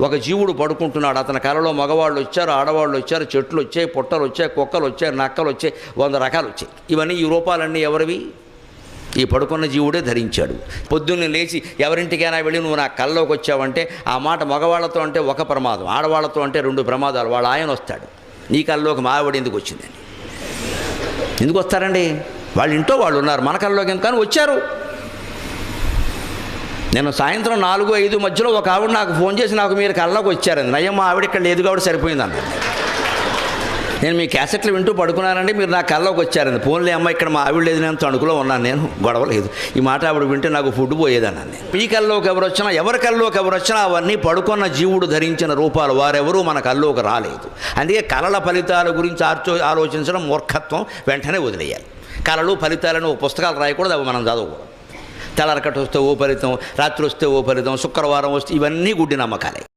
ఒక జీవుడు పడుకుంటున్నాడు. అతని కలలో మగవాళ్ళు వచ్చారు, ఆడవాళ్ళు వచ్చారు, చెట్లు వచ్చాయి, పుట్టలు వచ్చాయి, కుక్కలు వచ్చాయి, నక్కలు వచ్చాయి, 100 రకాలు వచ్చాయి. ఇవన్నీ ఈ రూపాలన్నీ ఎవరివి? ఈ పడుకున్న జీవుడే ధరించాడు. పొద్దున్నే లేచి ఎవరింటికైనా వెళ్ళి నువ్వు నా కల్లోకి వచ్చావంటే ఆ మాట మగవాళ్లతో అంటే ఒక ప్రమాదం, ఆడవాళ్లతో అంటే 2 ప్రమాదాలు. వాళ్ళ ఆయన వస్తాడు, నీ కల్లోకి మా ఆవిడ ఎందుకు వచ్చిందండి? ఎందుకు వస్తారండి? వాళ్ళ ఇంట్లో వాళ్ళు ఉన్నారు, మన కల్లోకి ఎందుకు కానీ వచ్చారు. నేను సాయంత్రం 4-5 మధ్యలో ఒక ఆవిడ నాకు ఫోన్ చేసి నాకు మీరు కల్లోకి వచ్చారండి. నయ్యమ్మ ఆవిడ ఇక్కడ లేదు కాబట్టి సరిపోయిందన్న. నేను మీ క్యాసెట్లు వింటూ పడుకున్నానండి, మీరు నా కల్లోకి వచ్చారండి. ఫోన్లే అమ్మ ఇక్కడ మా ఆవిడ లేదు, నేను తణుకులో ఉన్నాను, నేను గొడవ లేదు. ఈ మాట ఆవిడ వింటే నాకు ఫుడ్ పోయేదన్నాను. ఈ కల్లోకి ఎవరు వచ్చినా, ఎవరి కల్లోకి ఎవరు వచ్చినా అవన్నీ పడుకున్న జీవుడు ధరించిన రూపాలు. వారెవరూ మన కల్లోకి రాలేదు. అందుకే కళల ఫలితాల గురించి ఆలోచించడం మూర్ఖత్వం, వెంటనే వదిలేయాలి. కళలు ఫలితాలను పుస్తకాలు రాయకూడదు, అవి మనం చదవకూడదు. తెల్లరకట్టు వస్తే ఓ ఫలితం, రాత్రి వస్తే ఓ ఫలితం, శుక్రవారం వస్తే, ఇవన్నీ గుడ్డి నమ్మకాలే.